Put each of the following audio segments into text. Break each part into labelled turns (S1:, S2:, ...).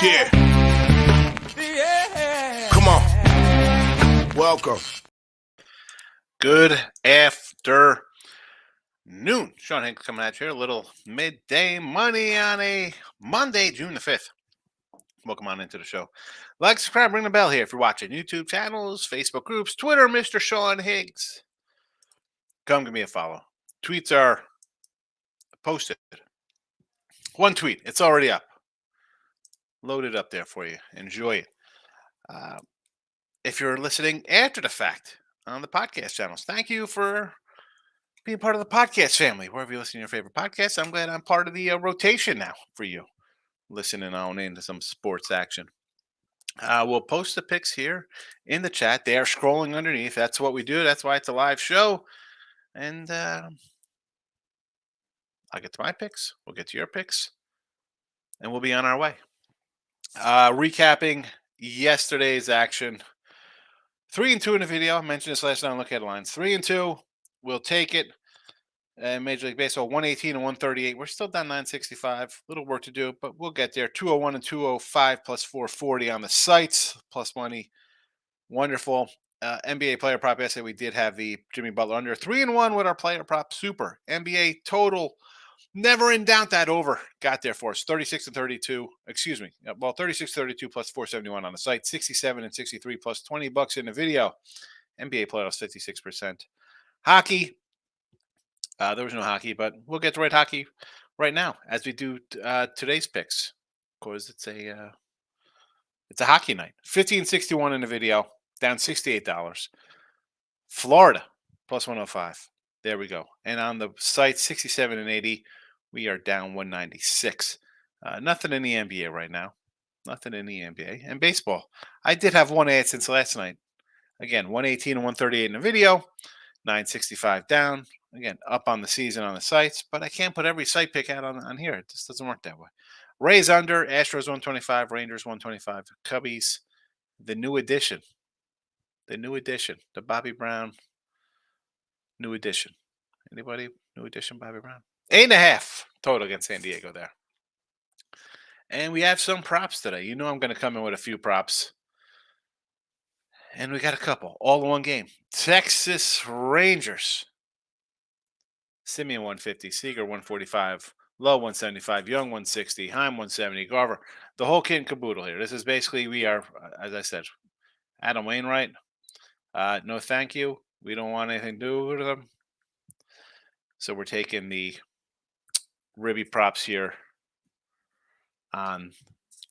S1: Yeah. Come on. Welcome.
S2: Good afternoon. Sean Hanks coming at you here. A little midday money on a Monday, June the 5th. Welcome on into the show. Like, subscribe, ring the bell here if you're watching YouTube channels, Facebook groups, Twitter, Mr. Sean Higgs. Come give me a follow. Tweets are posted. One tweet. It's already up. Loaded up there for you. Enjoy it. If you're listening after the fact on the podcast channels, thank you for being part of the podcast family. Wherever you listen to your favorite podcasts, I'm glad I'm part of the rotation now for you. Listening on into some sports action. We'll post the picks here in the chat. They are scrolling underneath. That's what we do. That's why it's a live show. And I'll get to my picks. We'll get to your picks. And we'll be on our way. Recapping yesterday's action. 3-2 in the video. I mentioned this last night on Look Headlines. 3-2. We'll take it. Major League Baseball 118 and 138. We're still down 965. Little work to do, but we'll get there. 201 and 205 plus 440 on the sites. Plus money. Wonderful. NBA player prop yesterday. We did have the Jimmy Butler under 3-1 with our player prop. Super. NBA total. Never in doubt that over. Got there for us. 36 and 32. Excuse me. Well, 36-32 plus 471 on the site. 67 and 63 plus $20 in the video. NBA playoffs 56%. Hockey. There was no hockey, but we'll get to right hockey right now as we do today's picks. Of course, it's a hockey night. 15-61 in the video, down $68. Florida plus 105. There we go. And on the site, 67 and 80. We are down 196. Nothing in the NBA right now. Nothing in the NBA. And baseball. I did have one ad since last night. Again, 118 and 138 in the video. 965 down. Again, up on the season on the sites. But I can't put every site pick out on here. It just doesn't work that way. Rays under. Astros 125. Rangers 125. Cubbies. The new addition. The Bobby Brown. New addition. Anybody? New addition, Bobby Brown? 8.5 total against San Diego there. And we have some props today. You know I'm going to come in with a few props. And we got a couple. All in one game. Texas Rangers. Simeon 150. Seager 145. Low 175. Young 160. Heim 170. Garver. The whole kit and caboodle here. This is basically, we are, as I said, Adam Wainwright. No thank you. We don't want anything to do with them. So we're taking the ribby props here on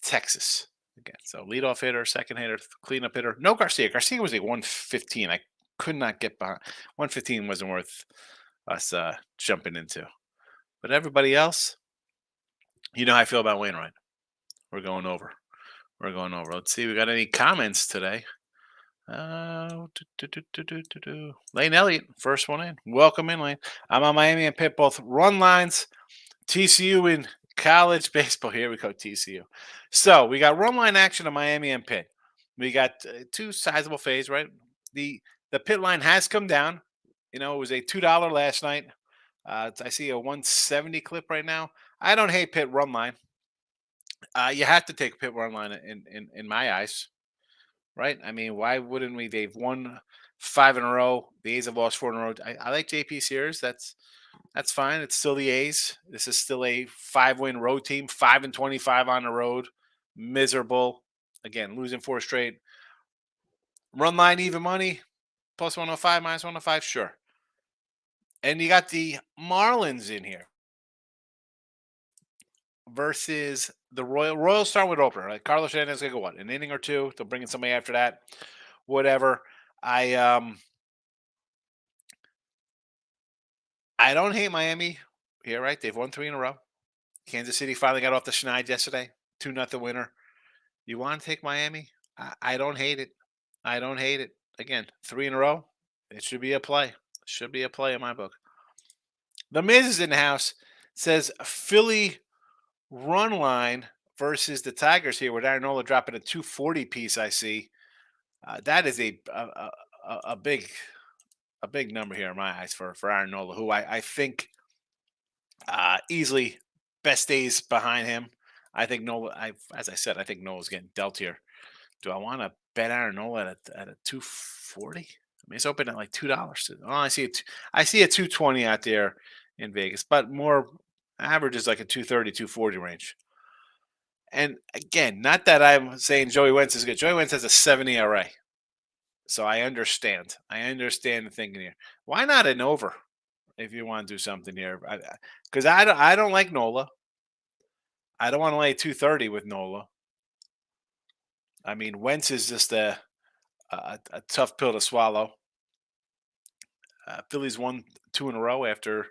S2: Texas again. So leadoff hitter, second hitter, cleanup hitter. No Garcia. Garcia was a 115. I could not get behind. 115 wasn't worth us jumping into. But everybody else, you know how I feel about Wainwright. We're going over. Let's see. We got any comments today? Lane Elliott, first one in. Welcome in, Lane. I'm on Miami and Pitt, both run lines. TCU in college baseball. Here we go, TCU. So we got run line action on Miami and Pitt. We got two sizable fades, right? The Pitt line has come down. You know, it was a $2 last night. I see a 170 clip right now. I don't hate Pitt run line. You have to take Pitt run line in my eyes. Right? I mean, why wouldn't we? They've won 5 in a row. The A's have lost 4 in a row. I like JP Sears. That's fine. It's still the A's. This is still a 5-win road team. 5-25 on the road. Miserable. Again, losing 4 straight. Run line, even money. Plus 105, minus 105. Sure. And you got the Marlins in here versus the Royals start with opener. Right? Carlos Hernandez going to go, what, an inning or two? They'll bring in somebody after that. Whatever. I don't hate Miami here, right? They've won 3 in a row. Kansas City finally got off the schneid yesterday. 2-0 winner. You want to take Miami? I don't hate it. Again, 3 in a row. It should be a play. In my book. The Miz is in the house. Says Philly run line versus the Tigers here with Aaron Nola dropping a 240 piece. I see that is a big number here in my eyes for Aaron Nola, who I think easily best days behind him. I think Nola. As I said, I think Nola's getting dealt here. Do I want to bet Aaron Nola at a 240? I mean, it's open at like $2. Oh, I see a 220 out there in Vegas, but more average is like a 230, 240 range. And again, not that I'm saying Joey Wentz is good. Joey Wentz has a 70 ERA. So I understand. I understand the thinking here. Why not an over if you want to do something here? Because I don't like Nola. I don't want to lay 230 with Nola. I mean, Wentz is just a tough pill to swallow. Phillies won 2 in a row after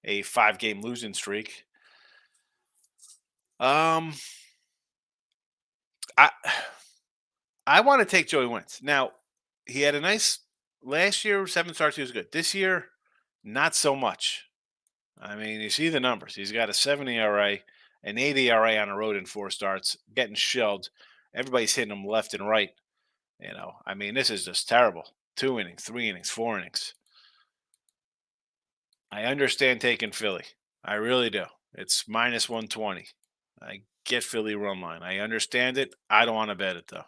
S2: a 5-game losing streak. Um, I I want to take Joey Wentz. Now, he had a nice last year, 7 starts. He was good. This year, not so much. I mean, you see the numbers. He's got a 70 ERA, an 80 ERA on the road in 4 starts, getting shelled. Everybody's hitting him left and right. I mean, this is just terrible. 2 innings, 3 innings, 4 innings. I understand taking Philly. I really do. It's minus 120. I get Philly run line. I understand it. I don't want to bet it though.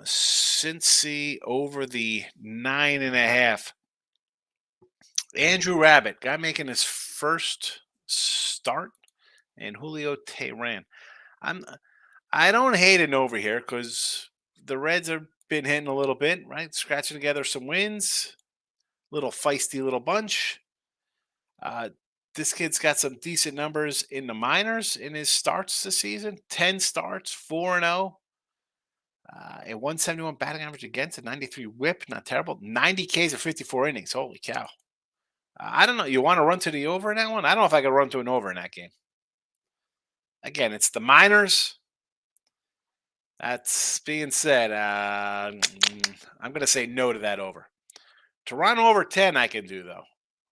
S2: Cincy over the 9.5. Andrew Rabbit, guy making his first start, and Julio Tehran. I'm I don't hate an over here because the Reds have been hitting a little bit, right? Scratching together some wins, little feisty little bunch. Uh, this kid's got some decent numbers in the minors in his starts this season. 10 starts, 4-0. A 171 batting average against a 93 whip, not terrible. 90 Ks or 54 innings. Holy cow. I don't know. You want to run to the over in that one? I don't know if I could run to an over in that game. Again, it's the minors. That's being said, I'm going to say no to that over. Toronto over 10, I can do, though.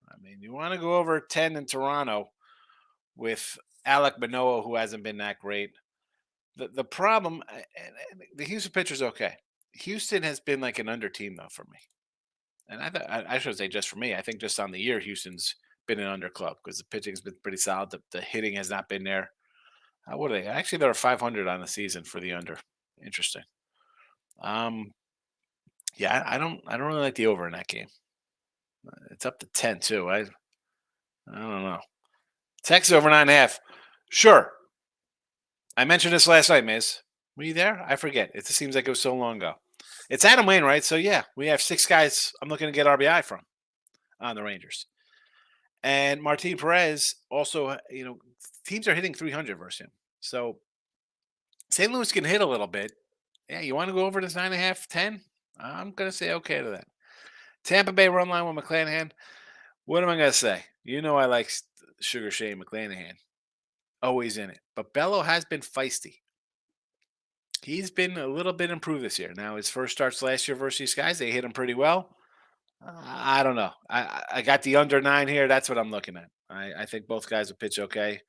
S2: I mean, you want to go over 10 in Toronto with Alec Manoah, who hasn't been that great. The problem, the Houston pitcher's okay. Houston has been like an under team, though, for me. And I should say just for me. I think just on the year, Houston's been an under club because the pitching's been pretty solid. The hitting has not been there. What are they? Actually, they're 500 on the season for the under. Interesting. Um, yeah, I don't really like the over in that game. It's up to 10 too. I don't know. Texas over 9.5. Sure. I mentioned this last night, Miz. Were you there? I forget. It seems like it was so long ago. It's Adam Wainwright, so yeah, we have 6 guys I'm looking to get RBI from on the Rangers. And Martin Perez also, teams are hitting 300 versus him. So St. Louis can hit a little bit. Yeah, you want to go over this 9.5, 10? I'm going to say okay to that. Tampa Bay run line with McClanahan. What am I going to say? I like Sugar Shane McClanahan. Always in it. But Bello has been feisty. He's been a little bit improved this year. Now, his first starts last year versus these guys, they hit him pretty well. I don't know. I got the under 9 here. That's what I'm looking at. I think both guys will pitch okay.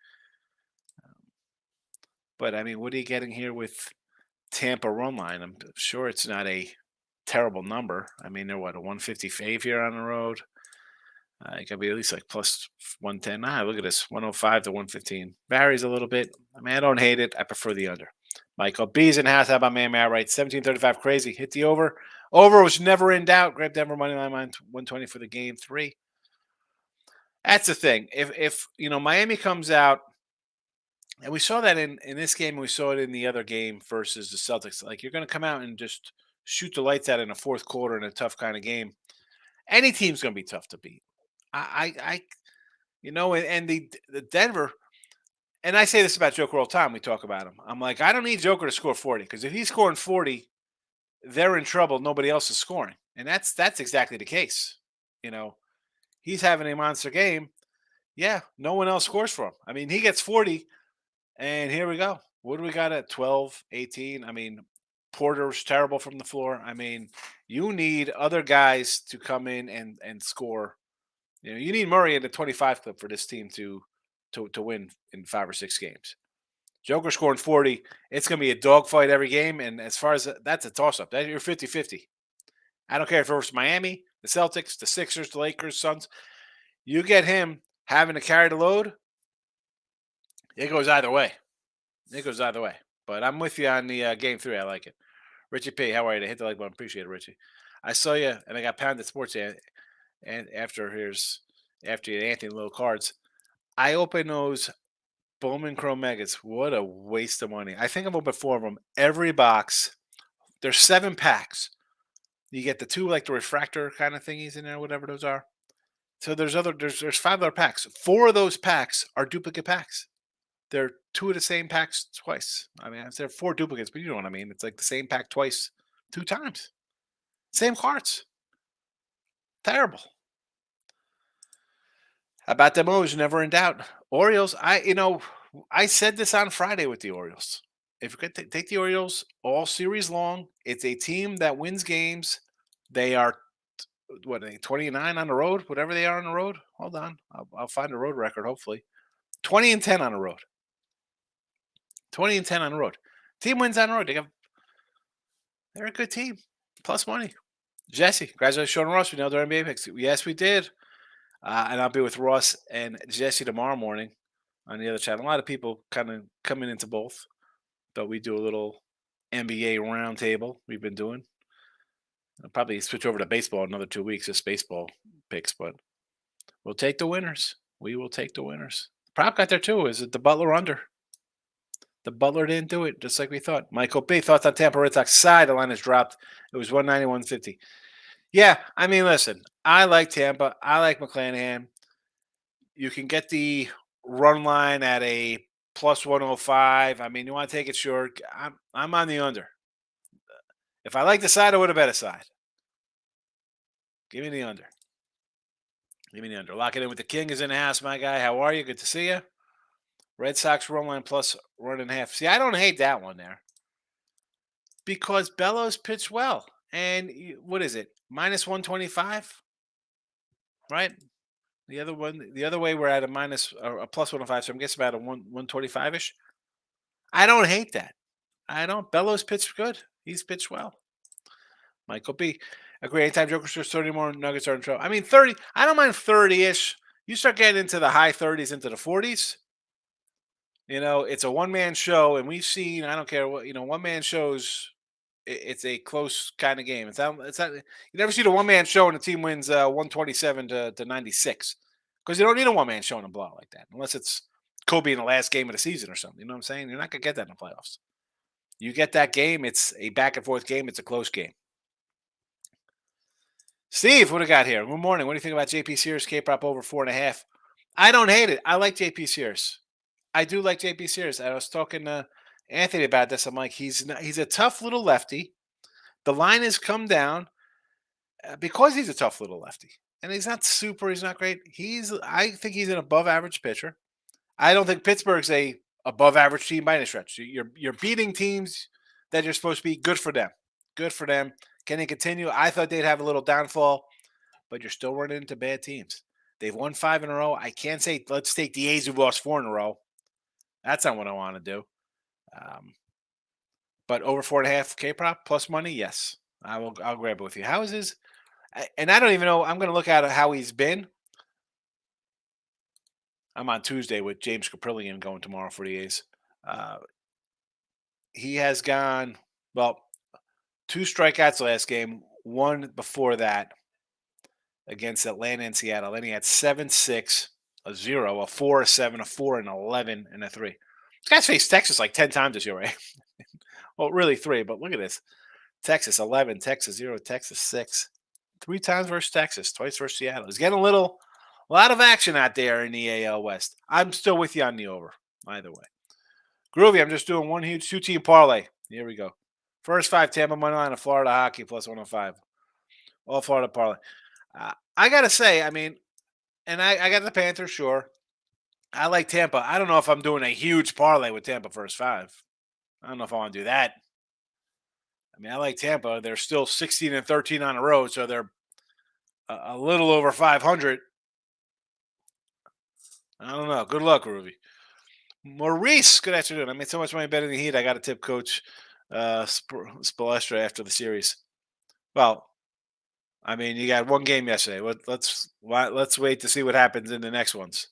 S2: But, I mean, what are you getting here with Tampa run line? I'm sure it's not a terrible number. I mean, they're what, a 150 fave here on the road? It could be at least like plus 110. Look at this, 105 to 115. Varies a little bit. I mean, I don't hate it. I prefer the under. Michael B's in house. How about man right? 1735 crazy. Hit the over. Over was never in doubt. Grab Denver money line 120 for the game 3. That's the thing. If Miami comes out, and we saw that in this game, and we saw it in the other game versus the Celtics. Like, you're going to come out and just shoot the lights out in a fourth quarter in a tough kind of game. Any team's going to be tough to beat. And the Denver, and I say this about Joker all the time. We talk about him. I'm like, I don't need Joker to score 40 because if he's scoring 40, they're in trouble. Nobody else is scoring, and that's exactly the case. He's having a monster game. Yeah, no one else scores for him. I mean, he gets 40, and here we go. What do we got at 12, 18? I mean, Porter's terrible from the floor. I mean, you need other guys to come in and score. You need Murray in the 25 clip for this team to win in 5 or 6 games. Joker scoring 40. It's going to be a dogfight every game. And as far as that's a toss-up. You're 50-50. I don't care if it's Miami, the Celtics, the Sixers, the Lakers, Suns. You get him having to carry the load, It goes either way. It goes either way. But I'm with you on the game three. I like it. Richie P, how are you? Hit the like button. Appreciate it, Richie. I saw you, and I got pounded sports and after you Anthony little cards. I opened those Bowman Chrome Megas. What a waste of money. I think I've opened four of them. Every box. There's 7 packs. You get the two like the refractor kind of thingies in there, whatever those are. So there's 5 other packs. 4 of those packs are duplicate packs. They're 2 of the same packs twice. I mean, there are 4 duplicates, but you know what I mean. It's like the same pack twice, 2 times. Same cards. Terrible. How about them O's? Never in doubt. Orioles. I said this on Friday with the Orioles. If you could take the Orioles all series long, it's a team that wins games. They are what 29 on the road, whatever they are on the road. Hold on, I'll find a road record. Hopefully, 20-10 on the road. 20-10 on the road. Team wins on the road. They're a good team. Plus money. Jesse, congratulations, Sean Ross. We nailed our NBA picks. Yes, we did. And I'll be with Ross and Jesse tomorrow morning on the other channel. A lot of people kind of coming into both, but we do a little NBA roundtable we've been doing. I'll probably switch over to baseball in another 2 weeks, just baseball picks, but we'll take the winners. We will take the winners. Prop got there too. Is it the Butler under? The Butler didn't do it, just like we thought. Michael B. Thoughts on Tampa Red Sox side. The line has dropped. It was 190, 150. Yeah, I mean, listen, I like Tampa. I like McClanahan. You can get the run line at a plus 105. I mean, you want to take it short. I'm on the under. If I like the side, I would have bet a side. Give me the under. Give me the under. Lock it in with the King is in the house, my guy. How are you? Good to see you. Red Sox run line plus 1.5. See, I don't hate that one there because Bellows pitched well. And what is it? Minus 125, right? The other way, we're at a plus 105. So I'm guessing about a 125 ish. I don't hate that. I don't. Bellows pitched good. He's pitched well. Michael B. Agree. Anytime Joker starts 30 more, Nuggets are in trouble. I mean, 30. I don't mind 30 ish. You start getting into the high 30s, into the 40s. It's a one-man show, and we've seen. I don't care what one-man shows. It's a close kind of game. It's not. You never see the one-man show and the team wins 127 to 96 because you don't need a one-man show in a blowout like that unless it's Kobe in the last game of the season or something. You know what I'm saying? You're not gonna get that in the playoffs. You get that game, it's a back and forth game. It's a close game. Steve, what do we got here? Good morning. What do you think about JP Sears K-prop over 4.5? I don't hate it. I like JP Sears. I do like JP Sears. I was talking to Anthony about this. I'm like, he's a tough little lefty. The line has come down because he's a tough little lefty, and he's not super. He's not great. I think he's an above average pitcher. I don't think Pittsburgh's a above average team by any stretch. You're beating teams that you're supposed to be. Good for them. Good for them. Can they continue? I thought they'd have a little downfall, but you're still running into bad teams. They've won 5 in a row. I can't say let's take the A's who lost 4 in a row. That's not what I want to do. But over 4.5 K prop plus money, yes, I'll grab it with you. How is his? And I don't even know. I'm going to look at how he's been. I'm on Tuesday with James Caprillion going tomorrow for the A's. He has gone 2 strikeouts last game, 1 before that against Atlanta and Seattle. Then he had 7-6, a 0, a 4, a 7, a 4, and 11, and a 3. This guy's faced Texas like 10 times this year, right? Well, really 3, but look at this. Texas 11, Texas 0, Texas 6. 3 times versus Texas, twice versus Seattle. He's getting a lot of action out there in the AL West. I'm still with you on the over, either way. Groovy, I'm just doing one huge 2-team parlay. Here we go. First 5 Tampa money line of Florida hockey plus 105. All Florida parlay. I got to say, I mean, and I got the Panthers, sure. I like Tampa. I don't know if I'm doing a huge parlay with Tampa first 5. I don't know if I want to do that. I mean, I like Tampa. They're still 16-13 on the road, so they're a little over 500. I don't know. Good luck, Ruby. Maurice, good afternoon. I made so much money betting the Heat. I got to tip Coach Spolestra after the series. Well, I mean, you got one game yesterday. Let's wait to see what happens in the next ones.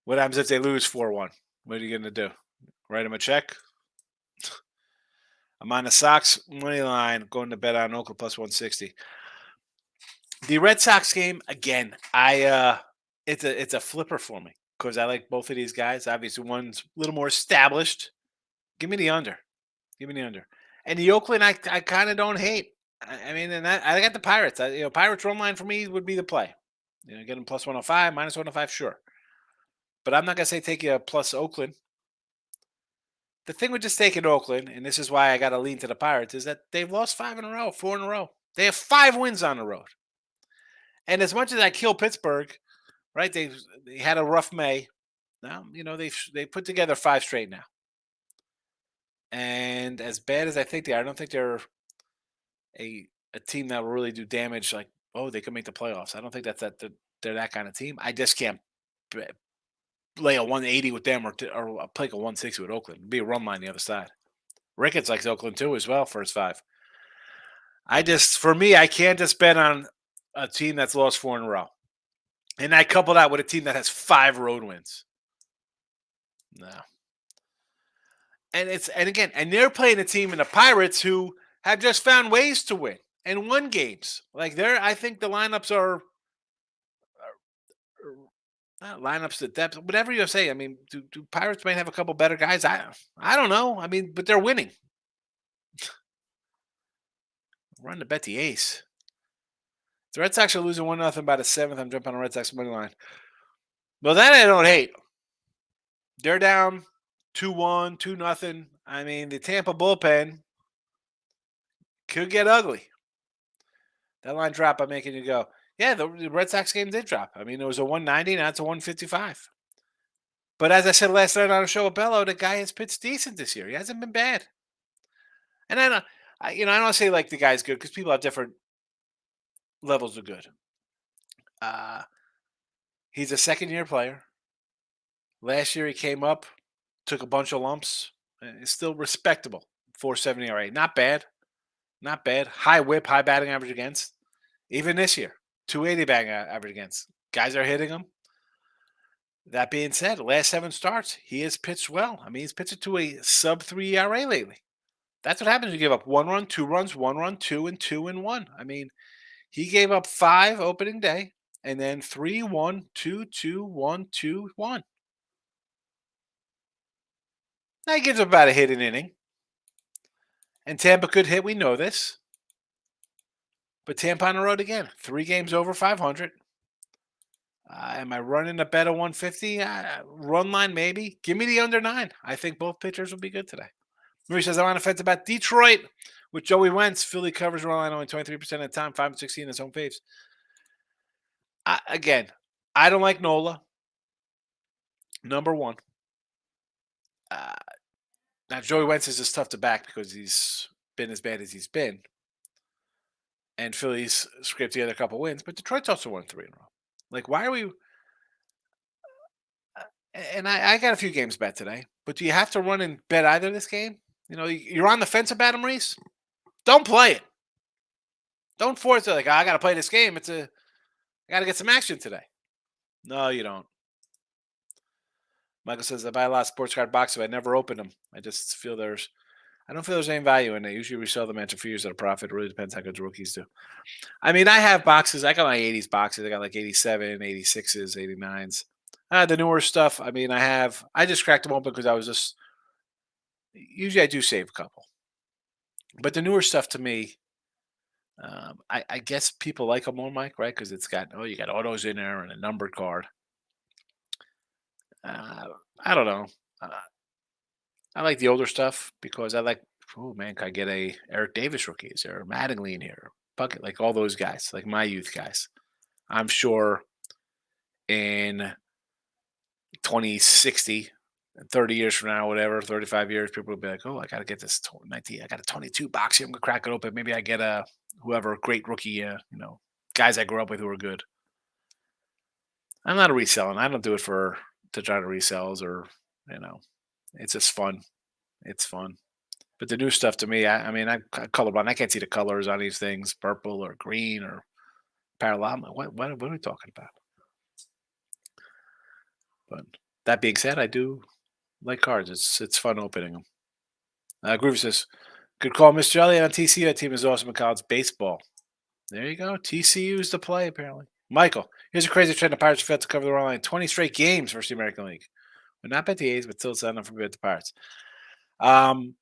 S2: What happens if they lose 4-1? What are you going to do? Write him a check? I'm on the Sox money line going to bet on Oakland plus 160. The Red Sox game, again, it's a flipper for me because I like both of these guys. Obviously, one's a little more established. Give me the under. Give me the under. And the Oakland, I kind of don't hate. I mean, and I got the Pirates. Pirates run line for me would be the play. Get them plus 105, minus 105, sure. But I'm not gonna say take you a plus Oakland. The thing with just taking Oakland, and this is why I got to lean to the Pirates, is that they've lost 5 in a row, 4 in a row. They have 5 wins on the road. And as much as I kill Pittsburgh, right? They had a rough May. Now they put together 5 straight now. And as bad as I think they are, I don't think they're a team that will really do damage. Like, oh, they can make the playoffs. I don't think they're that kind of team. I just can't lay a 180 with them or play a 160 with Oakland. It'd be a run line the other side. Ricketts likes Oakland too as well for his 5. For me, I can't just bet on a team that's lost 4 in a row. And I couple that with a team that has 5 road wins. No. And they're playing a team in the Pirates who have just found ways to win and won games. Like I think the lineups are not lineups to depth, whatever you say. I mean, do Pirates may have a couple better guys? I don't know. I mean, but they're winning. Run to bet the ace. The Red Sox are losing 1-0 by the 7th. I'm jumping on the Red Sox money line. Well, that I don't hate. They're down 2-1, 2-0. I mean, the Tampa bullpen could get ugly. That line drop, I'm making you go, yeah, the Red Sox game did drop. I mean, it was a 190, now it's a 155. But as I said last night on a show with Bello, the guy has pitched decent this year. He hasn't been bad. And I don't say like the guy's good because people have different levels of good. He's a second-year player. Last year he came up, took a bunch of lumps. It's still respectable. 4.70 ERA. Not bad. Not bad. High whip, high batting average against. Even this year, 280 batting average against. Guys are hitting him. That being said, last 7 starts, he has pitched well. I mean, he's pitched to a sub-3 ERA lately. That's what happens when you give up 1 run, 2 runs, 1 run, 2 and 2 and 1. I mean, he gave up 5 opening day and then 3, 1, 2, 2, 1, 2, 1. Now he gives up about a hit an inning. And Tampa could hit, we know this. But Tampa on the road again. 3 games over 500. Am I running a bet of 150? Run line, maybe. Give me the under 9. I think both pitchers will be good today. Marie says, I'm on the fence about Detroit with Joey Wentz. Philly covers run line only 23% of the time, 5-16 in his home faves. I don't like Nola. Number 1. Now, Joey Wentz is just tough to back because he's been as bad as he's been. And Philly's scraped together a couple wins, but Detroit's also won 3 in a row. Like, why are we? And I got a few games bet today, but do you have to run and bet either this game? You're on the fence about him, Reese. Don't play it. Don't force it. Like, I got to play this game. I got to get some action today. No, you don't. Michael says, I buy a lot of sports card boxes, but I never open them. I just feel I don't feel there's any value in it. Usually resell them after a few years at a profit. It really depends how good the rookies do. I mean, I have boxes. I got my 80s boxes. I got like 87, 86s, 89s. The newer stuff, I mean, I just cracked them open because usually I do save a couple. But the newer stuff to me, I guess people like them more, Mike, right? Because you got autos in there and a numbered card. I don't know. I like the older stuff because I like, oh man, can I get a Eric Davis rookie? Is there a Mattingly in here? Puckett, like all those guys, like my youth guys. I'm sure in 2060, 30 years from now, whatever, 35 years, people will be like, oh, I got to get this 19. I got a 22 box here. I'm going to crack it open. Maybe I get a great rookie, guys I grew up with who are good. I'm not a reselling. I don't do it to try to resell or, it's just fun. It's fun. But the new stuff to me, I mean, I'm colorblind. I can't see the colors on these things, purple or green or parallel. I'm like, what are we talking about? But that being said, I do Like cards. It's fun opening them. Groovy says, "Good call, Mr. Elliott on TCU. That team is awesome in college baseball." There you go. TCU's the play, apparently. Michael, here's a crazy trend. The Pirates failed to cover the run line 20 straight games versus the American League. But not bet the A's, but still it's not for bet the Pirates. Um,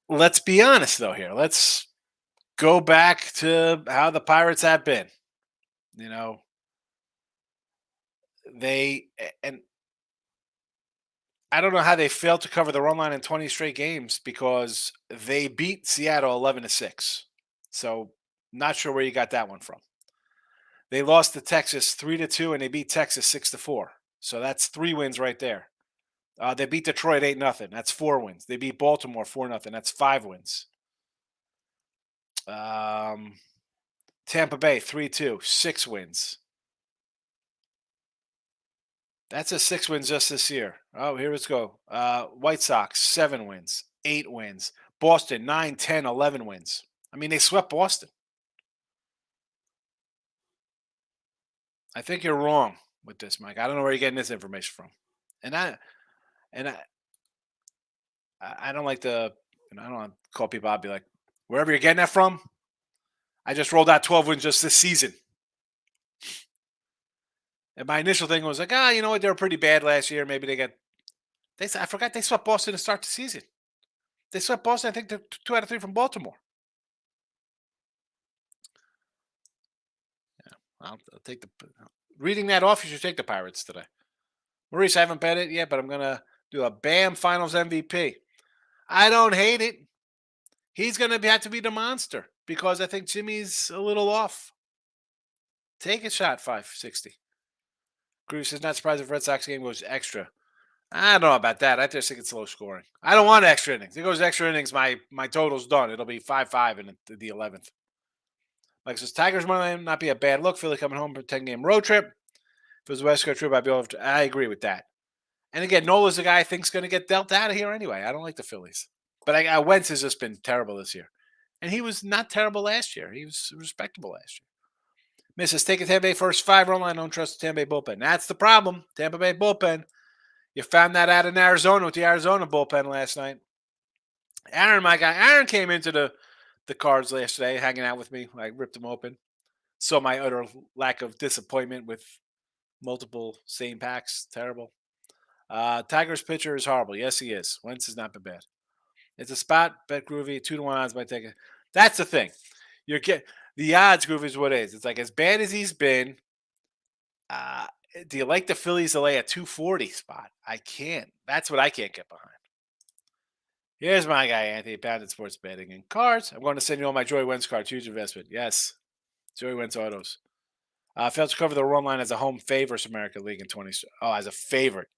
S2: let's be honest, though, here. Let's go back to how the Pirates have been. You know, and I don't know how they failed to cover the run line in 20 straight games because they beat Seattle 11-6. So, not sure where you got that one from. They lost to Texas 3-2, and they beat Texas 6-4. So that's 3 wins right there. They beat Detroit 8-0. That's 4 wins. They beat Baltimore 4-0. That's 5 wins. Tampa Bay 3-2, 6 wins. That's a 6 wins just this year. Oh, here let's go. White Sox 7 wins, 8 wins. Boston 9, 10, 11 wins. I mean, they swept Boston. I think you're wrong with this, Mike. I don't know where you're getting this information from. And I don't like to, I don't want to call people out and be like, wherever you're getting that from, I just rolled out 12 wins just this season. And my initial thing was like, you know what? They were pretty bad last year. Maybe I forgot they swept Boston to start the season. They swept Boston, I think they're 2 out of 3 from Baltimore. Yeah, I'll take reading that off, you should take the Pirates today. Maurice, I haven't bet it yet, but I'm going to do a BAM Finals MVP. I don't hate it. He's going to have to be the monster because I think Jimmy's a little off. Take a shot, 560. Groove is not surprised if Red Sox game goes extra. I don't know about that. I just think it's low scoring. I don't want extra innings. If it goes extra innings, my total's done. It'll be 5-5 in the 11th. Like says, Tigers might not be a bad look. Philly coming home for a 10-game road trip. If it was a West Coast trip, I'd be able to. I agree with that. And again, Nola's the guy I think's going to get dealt out of here anyway. I don't like the Phillies. But Wentz has just been terrible this year. And he was not terrible last year. He was respectable last year. Misses, take a Tampa Bay first 5 run line. Don't trust the Tampa Bay bullpen. That's the problem. Tampa Bay bullpen. You found that out in Arizona with the Arizona bullpen last night. Aaron, my guy, Aaron came into the Cards yesterday, hanging out with me. I ripped them open. Saw my utter lack of disappointment with multiple same packs. Terrible. Tigers pitcher is horrible. Yes, he is. Wentz has not been bad. It's a spot. Bet Groovy. 2-1 odds by taking. That's the thing. The odds, Groovy, is what it is. It's like as bad as he's been. Do you like the Phillies to lay a 240 spot? I can't. That's what I can't get behind. Here's my guy, Anthony Pounded Sports Betting and Cards. I'm going to send you all my Joey Wentz cards. Huge investment. Yes. Joey Wentz autos. Failed to cover the run line as a home favorite versus American League in 20. Oh, as a favorite.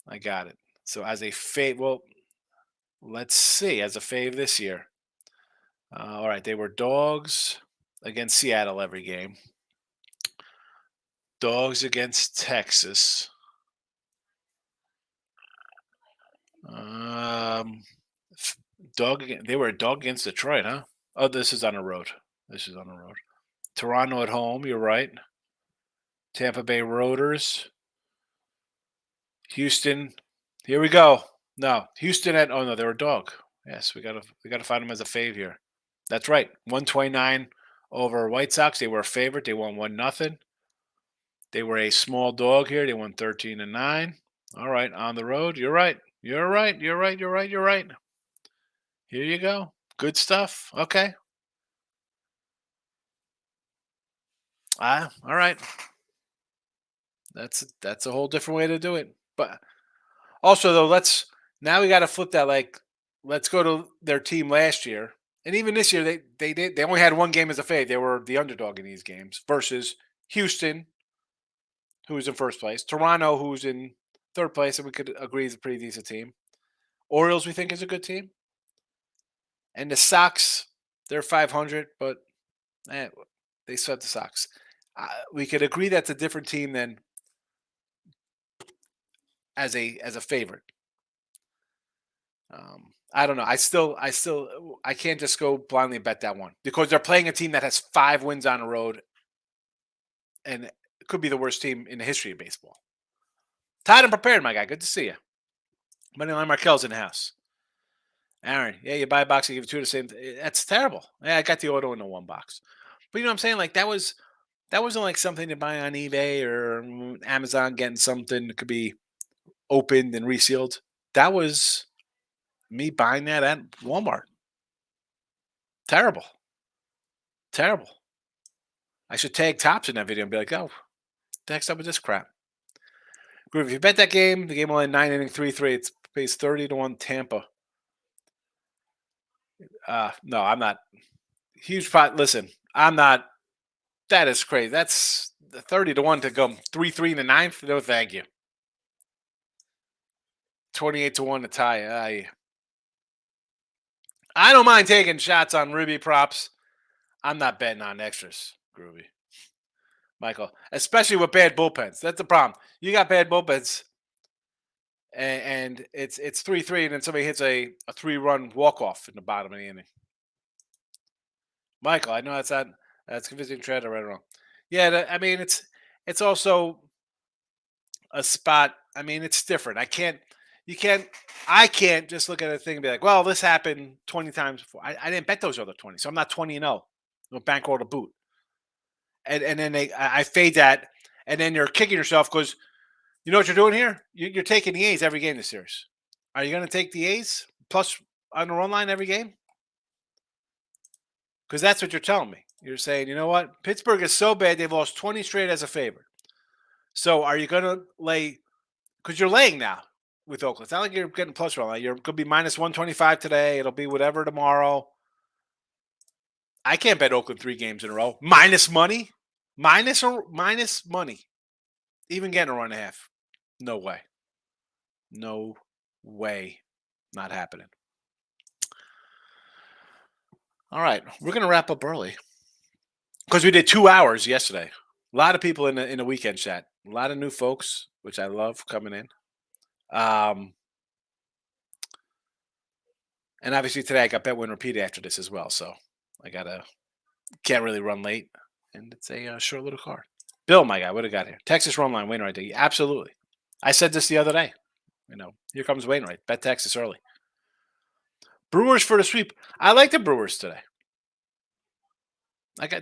S2: I got it. So as a fave, well, let's see. As a fave this year. All right. They were dogs against Seattle every game. Dogs against Texas. They were a dog against Detroit, huh? Oh, this is on the road. Toronto at home, you're right. Tampa Bay Roaders. Houston. Here we go. No, Houston they were a dog. Yes, we gotta find them as a fave here. That's right. 129 over White Sox. They were a favorite. They won 1-0. They were a small dog here. They won 13-9. All right, on the road. You're right. You're right. Here you go. Good stuff. Okay. All right. That's a whole different way to do it. But also though, now we got to flip that. Like, let's go to their team last year, and even this year they only had one game as a fave. They were the underdog in these games versus Houston, who was in first place, Toronto, who's in third place, and we could agree is a pretty decent team. Orioles, we think, is a good team, and the Sox, they're 500, but they swept the Sox. We could agree that's a different team than as a favorite. I don't know. I can't just go blindly bet that one because they're playing a team that has 5 wins on the road, and it could be the worst team in the history of baseball. Tied and prepared, my guy. Good to see you. Moneyline Markel's in the house. Aaron, yeah, you buy a box, you give two the same. That's terrible. Yeah, I got the auto in the one box. But you know what I'm saying? Like that wasn't like something to buy on eBay or Amazon getting something that could be opened and resealed. That was me buying that at Walmart. Terrible. Terrible. I should tag Tops in that video and be like, oh, the heck's up with this crap? Groove, if you bet that game, the game will end 9 inning 3-3. It pays 30-1 Tampa. No, I'm not. Huge pot. Listen, I'm not. That is crazy. That's 30-1 to go 3-3 in the ninth. No, thank you. 28-1 to tie. I don't mind taking shots on Ruby props. I'm not betting on extras, Groovy. Michael, especially with bad bullpens. That's the problem. You got bad bullpens, and it's 3-3, and then somebody hits a 3-run walk-off in the bottom of the inning. Michael, I know that's confusing trend. I read it wrong. Yeah, I mean it's also a spot. I mean it's different. I can't just look at a thing and be like, well, this happened 20 times before. I didn't bet those other 20, so I'm not 20-0. No bankroll to boot. And then I fade that, and then you're kicking yourself because you know what you're doing here. You're taking the A's every game this series. Are you going to take the A's plus on the run line every game? Because that's what you're telling me. You're saying, you know what? Pittsburgh is so bad they've lost 20 straight as a favorite. So are you going to lay? Because you're laying now with Oakland. It's not like you're getting plus run line. You're going to be minus 125 today. It'll be whatever tomorrow. I can't bet Oakland 3 games in a row. Minus money. Minus money. Even getting a run and a half. No way. No way. Not happening. All right. We're going to wrap up early. Because we did 2 hours yesterday. A lot of people in the weekend chat. A lot of new folks, which I love coming in. And obviously today I got bet win repeat after this as well. So I can't really run late. And it's a short little card. Bill, my guy, what do I got here? Texas run line, Wainwright. Absolutely. I said this the other day. You know, here comes Wainwright. Bet Texas early. Brewers for the sweep. I like the Brewers today.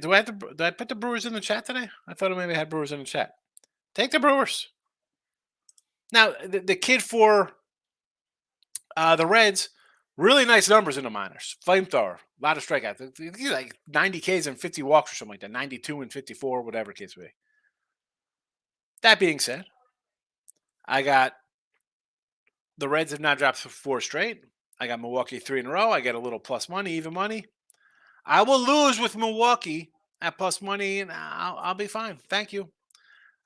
S2: Do I put the Brewers in the chat today? I thought I maybe had Brewers in the chat. Take the Brewers. Now, the kid for the Reds, really nice numbers in the minors. Flamethrower, a lot of strikeouts. He's like 90 Ks and 50 walks or something like that. 92 and 54, whatever case may be. That being said, I got the Reds have now dropped 4 straight. I got Milwaukee 3 in a row. I get a little plus money, even money. I will lose with Milwaukee at plus money, and I'll be fine. Thank you.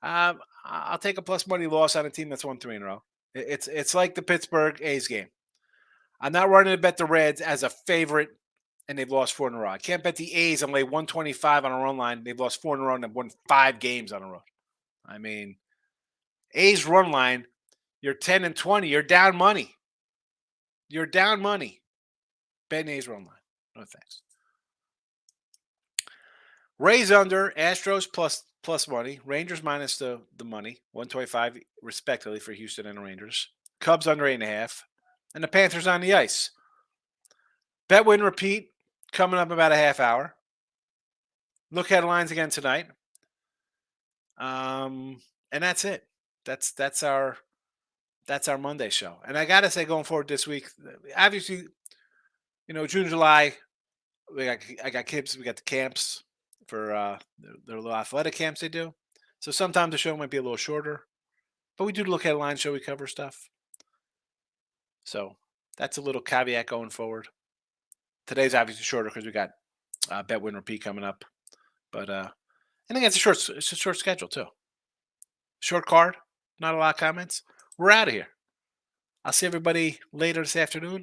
S2: I'll take a plus money loss on a team that's won 3 in a row. It's like the Pittsburgh A's game. I'm not running to bet the Reds as a favorite, and they've lost 4 in a row. I can't bet the A's and lay 125 on a run line. They've lost 4 in a row and have won 5 games on a road. I mean, A's run line, you're 10 and 20. You're down money. You're down money. Bet A's run line. No thanks. Rays under, Astros plus money, Rangers minus the money, 125 respectively for Houston and the Rangers. Cubs under 8.5, and the Panthers on the ice. Bet win repeat coming up about a half hour. Look headlines again tonight. And that's it. That's our Monday show. And I gotta say, going forward this week, obviously, you know, June, July, I got kids. We got the camps for their little athletic camps they do. So sometimes the show might be a little shorter, but we do look at a line show. We cover stuff. So that's a little caveat going forward. Today's obviously shorter because we got bet win repeat coming up, but I think it's a short schedule too. Short card, not a lot of comments. We're out of here. I'll see everybody later this afternoon.